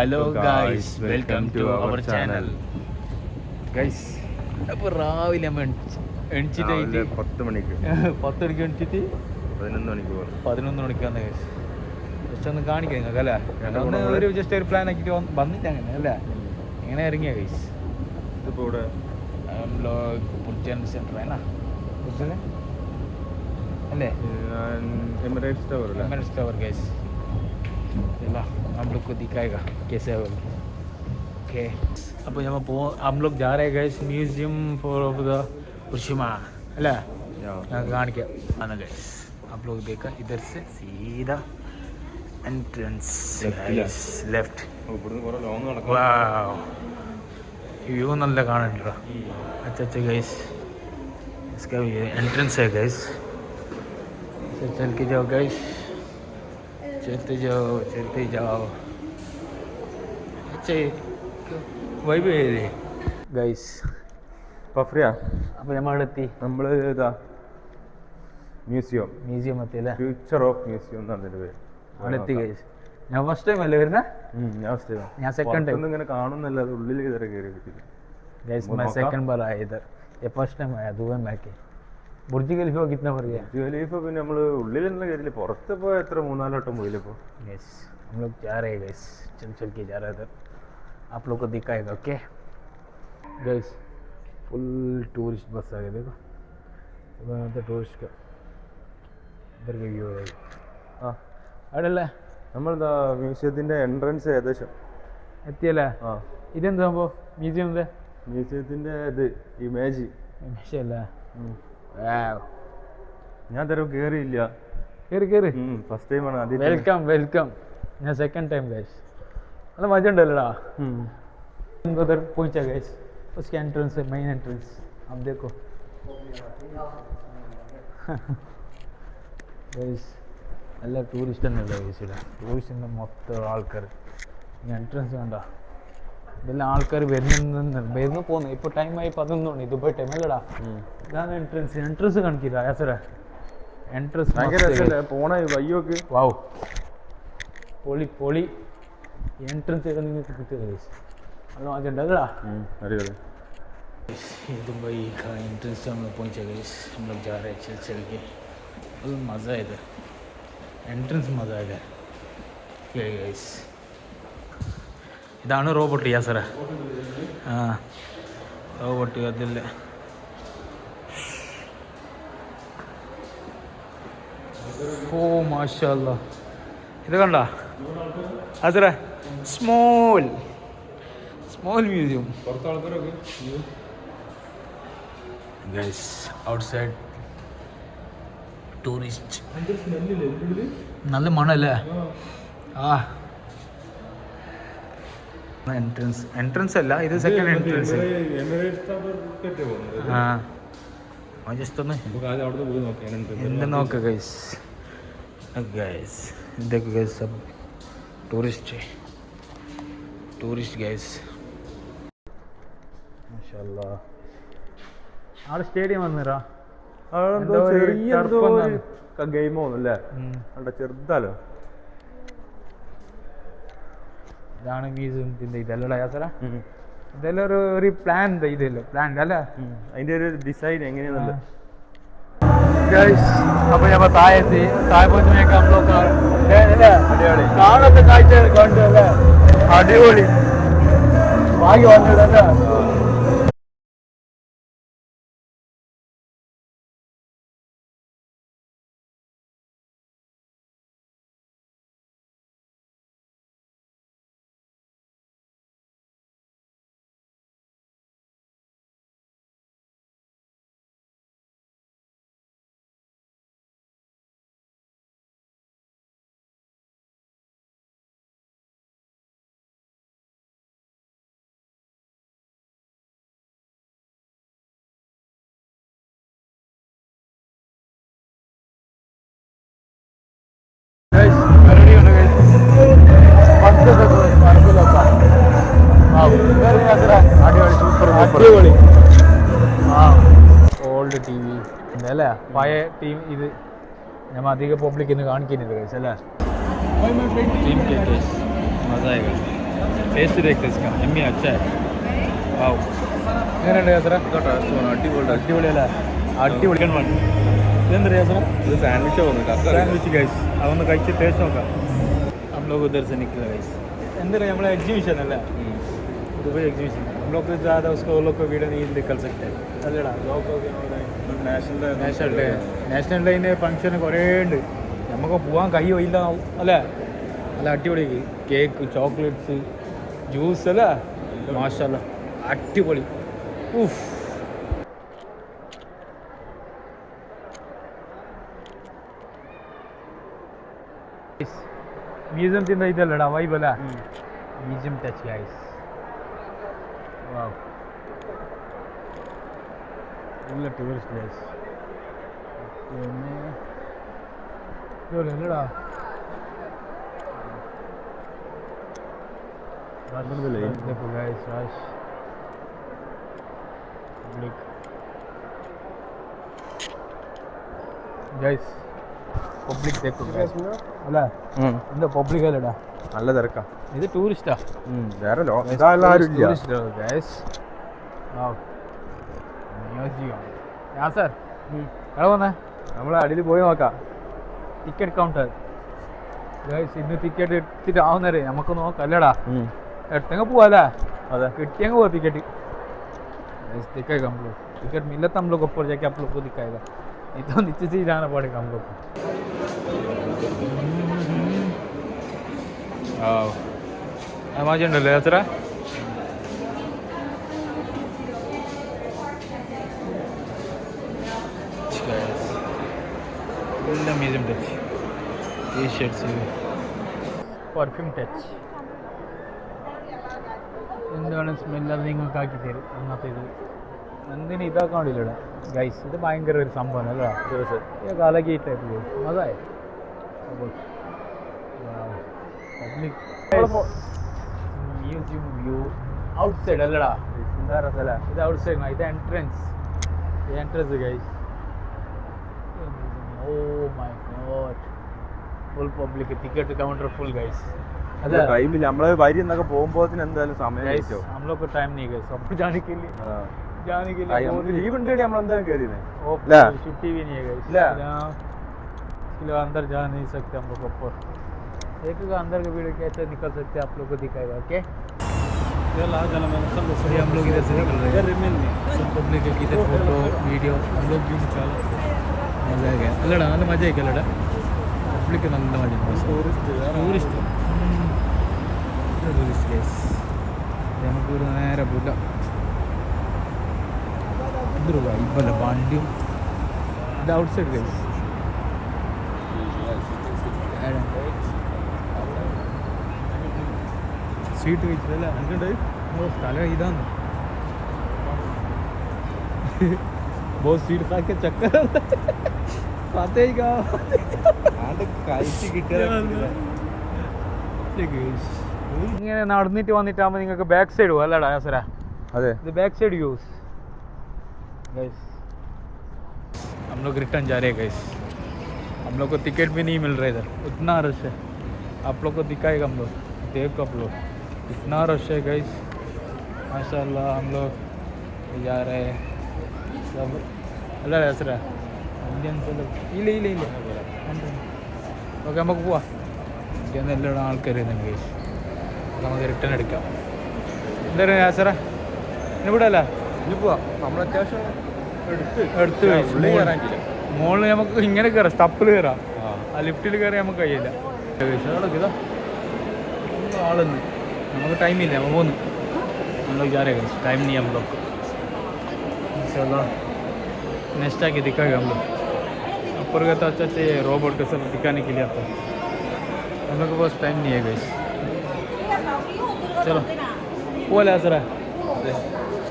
Hello guys, welcome to our channel. Guys, അപ്പോൾ രാവിലെ നമ്മൾ എണിച്ചിട്ട് 10 മണിക്ക് 10 മണിക്ക് എണിച്ചിട്ട് 11 മണിക്ക് വന്ന ഗൈസ്. ജസ്റ്റ് ഒന്ന് കാണിക്കാം നിങ്ങൾക്ക് അല്ലേ, ഒരു ജസ്റ്റ് ഒരു പ്ലാൻ ആക്കിയിട്ട് വന്നിട്ട് അങ്ങനെ അല്ലേ, ഇങ്ങനെ ഇറങ്ങിയ ഗൈസ്. ഇതിപ്പോൾ ഇവിടെ സെൻറ്റർ അല്ലേ, एमिरेट्स टावर गैस. चला हम लोग को दिखाएगा कैसे है वो. ओके, अब हम लोग जा रहे हैं guys museum for of the Hiroshima अल्लाह गान के आना गैस. आप लोग देखा इधर से सीधा एंट्रेंस लेफ्ट. व्यू നല്ല കാണുന്നുണ്ടോ. अच्छा अच्छा गैस, इसका एंट्रेंस है गैस. चल के जाओ गैस, चलते जाओ. अच्छा वही भी है गैस. പഫ്രിയ അപ്പോൾ നമ്മളെത്തി. നമ്മൾ ഇതാ മ്യൂസിയം എത്തിയല്ലേ, ഫ്യൂച്ചർ ഓഫ് മ്യൂസിയം എന്നാണ് ഇതിൻ്റെ പേര്. അവിടെ എത്തി ഗൈസ്. ഞാൻ ഫസ്റ്റ് ടൈം അല്ലേ വരുന്നത്, ഞാൻ സെക്കൻഡ് ടൈം. ഇങ്ങനെ കാണുന്നില്ല, അത് ഉള്ളിൽ ഇതുവരെ കയറി കിട്ടില്ല गैस. मैं सेकंड बार आया इधर, ये फर्स्ट टाइम आया दुबई में आके. ബുർജ് ഖലീഫ कितना भर गया? ബുർജ് ഖലീഫ പിന്നെ നമ്മൾ ഉള്ളിലൊന്നും കയറില്ല, പുറത്ത് പോയി എത്ര 3-4 വട്ടം പോയില്ല ഇപ്പോൾ. गैस हम लोग जा रहे हैं गैस, चल के जा रहे हैं इधर, आप लोग को दिखाएगा. Okay gas, full tourist bus आ गया. देखो तो टूरिस्ट का इधर का व्यू है. ആ അവിടെയല്ലേ നമ്മളെന്താ മ്യൂസിയത്തിൻ്റെ എൻട്രൻസ് ഏകദേശം എത്തിയല്ലേ. ആ ഇതെന്താ സംഭവം? മ്യൂസിയത്തിൻ്റെ ഇത് ഇമേജ് അല്ലേ. ഞാൻ തരം കയറിയില്ല. കയറി ഫസ്റ്റ് ടൈമാണ് ആദ്യം. വെൽക്കം. ഞാൻ സെക്കൻഡ് ടൈം ഗൈസ്. നല്ല മജ ഉണ്ടല്ലോടാ. उधर पहुंचा गैस, उसके एंट्रेंस है, मेन एंट्रेंस. आप देखो गैस, ಎಲ್ಲ ಟೂರಿಸ್ಟ್ ಅನ್ನಲ್ಲ ಗೈಸ್. ಇಲ್ಲ ടൂറിസ്റ്റിൻ്റെ മൊത്തം ആൾക്കാർ. ഈ എൻട്രൻസ് കണ്ട, ഇതെല്ലാം ആൾക്കാർ വരുന്നു പോകുന്നു. ഇപ്പോൾ ടൈമായി 11 മണി, ദുബായ് ടൈം അല്ലടാ. ഇതാണ് എൻട്രൻസ് കാണിക്കില്ല യാസറ. എൻട്രൻസ് പോണ വയ്യോക്ക് വാവ്, പൊളി. എൻട്രൻസ് ഒക്കെ നിങ്ങൾക്ക് കിട്ടുക ഗൈസ്. നല്ല മജുണ്ട് അല്ലടാ. दुबई का एंट्रेंस हम लोग पहुँचे गए. हम लोग जा रहे हैं चल के. फुल मज़ा है इधर, एंट्रेंस मज़ा है इधर. गैस ഇതാണ് റോബോട്ട് യാസറ. ആ റോബോട്ട് അതില്ല. ഓ മാഷാല്ലാ, ഇത് കണ്ട അസറ, small museum. Guys outside tourist. നല്ല മണല്ലേ. ആ എൻട്രൻസ് അല്ല, ഇത് സെക്കൻഡ് എൻട്രൻസ്. ആ ജസ്റ്റ് ഒന്ന് എന്ത് നോക്ക ഗൈസ്. देखो गैस, सब टूरिस्ट गैस മാഷാല്ലാ. ആടെ സ്റ്റേഡിയം വന്നിരാ, ഗെയിമോ അല്ലേ ചെറുതാലോ. ഇതാണ് മ്യൂസിയത്തിൻ്റെ ഇതല്ലടാ യാസറ. ഇതെല്ലാം ഒരു പ്ലാൻ ഇതല്ലോ, പ്ലാൻ അല്ല, അതിൻ്റെ ഒരു ഡിസൈൻ എങ്ങനെയാണല്ലോ. അപ്പോൾ ഞാൻ താഴെ പോയപ്പോഴേക്ക് കാണാത്ത കാഴ്ച കണ്ടു അല്ലേ. അടിപൊളി ഭാഗ്യ വന്നതല്ലേ. അടിപൊളി. ഓൾഡ് ടി വി അല്ലേ, പഴയ ടീം. ഇത് ഞാൻ അധികം പബ്ലിക് ഇന്ന് കാണിക്കുന്നില്ല ഗൈസ് അല്ലേ. മസാ टेस्ट देखते इसका यम्मी अच्छा है वाव എങ്ങനെയുണ്ട് യാത്ര അടിപൊളി അടിപൊളിയല്ലേ അടിപൊളി ഇതെന്താ യാത്ര ഇത് സാൻഡ്വിച്ച് സാൻഡ്വിച്ച് ഗൈസ് അതൊന്ന് കഴിച്ച് ടേസ്റ്റ് നോക്കാം हम लोग उधर से निकले गाइस अंदर हमारा एग्जीबिशन है दुबई एग्जीबिशन हम लोग को ज़्यादा उसको वो लोग को वीडियो नहीं निकल सकते अल्लेड़ा നാഷണൽ ഡേയിൻ്റെ ഫംഗ്ഷന് കുറേ ഉണ്ട് നമുക്ക് പോകാൻ കഴിയില്ല അല്ലേ നല്ല അടിപൊളി കേക്ക് ചോക്ലേറ്റ്സ് ജ്യൂസ് അല്ലേ മാഷല്ല അടിപൊളി ഊഫ് ಮ್ಯೂಸಿಯಮ್ದಿಂದ ಇದಲ್ಲಡ ವೈಬಲ್ಲ ಮ್ಯೂಸಿಯಂ ಟಚ್ ಗೈಸ್ ವಾವ್ ಎಲ್ಲ ಟೂರಿಸ್ಟ್ ಪ್ಲೇಸ್ ಎಲ್ಲಡ देखो guys rush public guys public അല്ല എന്താ പബ്ലിക് അല്ലടാ നല്ല തിരക്കാ ഇത് ടൂറിസ്റ്റാ വേറെ സാർ എവിടെ വന്നേ നമ്മൾ അടിയിൽ പോയി നോക്കാം ടിക്കറ്റ് കൗണ്ടർ ഗൈസ് ഇന്ന് ടിക്കറ്റ് എടുത്തിട്ട് ആവുന്നേരെ നമുക്ക് നോക്കാം അല്ലടാ എടുത്തെങ്കിൽ പോവാല്ലേ अरे किटियांग हुआ टिकट दिखाएगा हम लोग टिकट मिला तो हम लोग ऊपर जाके आप लोग को दिखाएगा नहीं तो नीचे से ही जाना पड़ेगा हम लोग को अमेजन डले जरा museum touch T shirts perfume touch എന്താണ് സ്മെല്ലത് നിങ്ങൾക്ക് ആക്കി തരും അങ്ങനത്തെ ഇത് എന്തിനും ഇതാക്കാൻ വേണ്ടിയില്ല ഗൈസ് ഇത് ഭയങ്കര ഒരു സംഭവം അല്ലേ കാലൊക്കെ ഈ ടൈപ്പിൽ അതായ public museum view outside അല്ലടാ ഇത് ഔട്ട് സൈഡ് ഇത് entrance guys oh my God full public ticket counter full guys ടൈമില്ല നമ്മള് വരി എന്നൊക്കെ പോകുമ്പോ എന്തായാലും സമയം हम लोग को टाइम नहीं गया सब जाने के लिए ലീവ് ഉണ്ട് നമ്മൾ എന്തായാലും കയറിയത് छुट्टी भी नहीं है guys इसके लिए अंदर जा नहीं सकते हम लोग ऊपर देखेगा अंदर का वीडियो कैसे निकल सकते हैं आप लोग को दिखाएगा ओके हम लोग इधर से निकल रहे हैं सब पब्लिक है इधर फोटो वीडियो हम लोग भी निकाल मजा आ गया अल्लड़ा നല്ല മജ ആയിക്കോ അല്ലടാ പബ്ലിക് നല്ല മജ ടൂറിസ്റ്റ് കേസ് നമുക്ക് ഇവിടെ നേരെ പോയില്ല ഇതൊരു വൈബല്ല വണ്ടിയും ഇത് ഔട്ട് സൈഡ് കേസ് സീറ്റ് വെച്ചിട്ടല്ല സ്ഥലം ഇതാന്ന് बहुत सीट खा के चक्कर खाते ही का ഇങ്ങനെ നടന്നിട്ട് വന്നിട്ടാകുമ്പോൾ നിങ്ങൾക്ക് ബാക്ക് സൈഡ് പോകും അല്ലടാ ആസരാ അതെ ഇത് बैक साइड यूज गाइस हम लोग रिटर्न जा रहे हैं गाइस हम लोग को टिकट भी नहीं मिल रहा इधर उतना रश है आप लोग को दिखाएगा हम लोग देखो आप लोग इतना रश है गाइस माशाल्लाह हम लोग जा रहे हैं सब अल्लाह आसरा इंडियन ഇല്ല ഇല്ല ഇല്ല ഓക്കെ നമുക്ക് പോവാം ഇന്ത്യയിൽ നിന്ന് എല്ലാ ആൾക്കാർ വരുന്നുണ്ട് ഗൈസ് നമുക്ക് റിട്ടേൺ എടുക്കാം എന്തായാലും ആസറ ഇവിടെ അല്ല ഇനി പോവാം നമ്മൾ അത്യാവശ്യം എടുത്ത് മുകളിൽ നമുക്ക് ഇങ്ങനെ കയറാം സ്റ്റപ്പിൽ കയറാം ആ ലിഫ്റ്റിൽ കയറി നമുക്ക് കഴിയില്ല ഇതാ ആളെന്ന് നമുക്ക് ടൈമില്ല നമ്മൾ പോന്ന് നമ്മൾ जा रहे हैं टाइम नहीं हम लोग इंशाल्लाह नेक्स्ट आके दिखाएगा हम लोग ऊपर का तो अच्छा चाहिए रोबोट के सब दिखाने के लिए आता है हम लोग के पास टाइम नहीं है गाइस चलो वो ले सर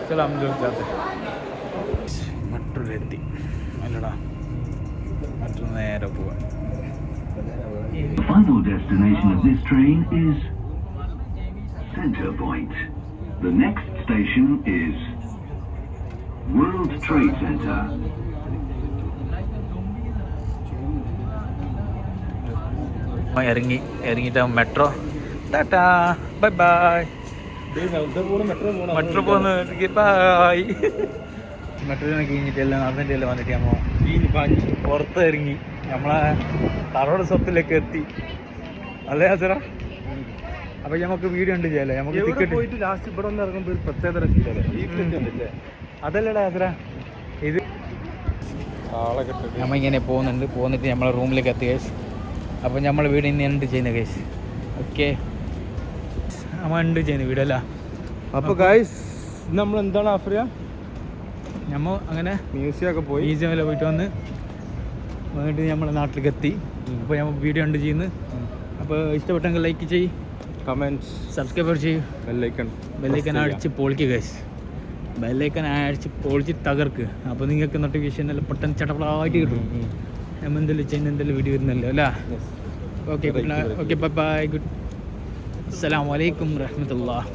चलो हम लोग जाते हैं मेट्रो लेती अल्लड़ा मेट्रो നേരെ പോവാ Final destination of this train is Center Point. The next station is World Trade Center. ഇറങ്ങിയിട്ട് metro tata bye bye. Metro പോകുന്ന ബൈ. മെട്രോനെ കഴിഞ്ഞിട്ടെല്ലാം നടന്നിട്ടെല്ലാം വന്നിട്ട് നമ്മൾ പുറത്ത് ഇറങ്ങി നമ്മളെ തറോട് സ്വത്തിലേക്ക് എത്തി. അല്ലേ അസറ? അപ്പൊ നമുക്ക് വീഡിയോ ഉണ്ട് ചെയ്യാല്ലേ? നമുക്ക് ടിക്കറ്റ് പോയിട്ട് ലാസ്റ്റ് ഇവിടെ ഒന്ന് ഇറങ്ങുമ്പോൾ ഒരു പ്രത്യേകതരം ഫീലല്ലേ? അതല്ലടാ അസറ, ഇത് നമ്മളിങ്ങനെ പോന്നിട്ട് നമ്മളെ റൂമിലേക്ക് എത്തി കേസ്. അപ്പോൾ നമ്മൾ വീട് ഇന്ന് ഉണ്ട് ചെയ്യുന്ന കേസ്. ഓക്കെ, നമ്മൾ ഉണ്ട് ചെയ്യുന്ന വീടല്ല. അപ്പോൾ ഗൈസ് നമ്മൾ എന്താണ് ഓഫർ ചെയ്യാം? നമ്മൾ അങ്ങനെ മ്യൂസിയമൊക്കെ പോയി മ്യൂസിയമെല്ലാം പോയിട്ട് വന്നിട്ട് നമ്മളെ നാട്ടിലേക്ക് എത്തി. അപ്പോൾ നമ്മൾ വീഡിയോ ഉണ്ട് ചെയ്യുന്നത്. അപ്പോൾ ഇഷ്ടപ്പെട്ടെങ്കിൽ ലൈക്ക് ചെയ്യ്, കമൻറ്റ്സ്, സബ്സ്ക്രൈബ് ചെയ്യൂ, ബെല്ലൈക്കൻ അടിച്ച് പൊളിക്കുക ഗൈസ്. ബെല്ലൈക്കൻ അടിച്ച് പൊളിച്ച് തകർക്ക്. അപ്പോൾ നിങ്ങൾക്ക് നോട്ടിഫിക്കേഷൻ എല്ലാം പെട്ടെന്ന് ചട്ടപ്പളായിട്ട് കിട്ടും. നമ്മൾ എന്തെങ്കിലും ചെയ്യുന്ന എന്തെങ്കിലും വീഡിയോ വരുന്നല്ലോ അല്ലേ? Okay, okay, bye bye, good. അസ്സലാമു അലൈക്കും വറഹ്മത്തുള്ളാഹി.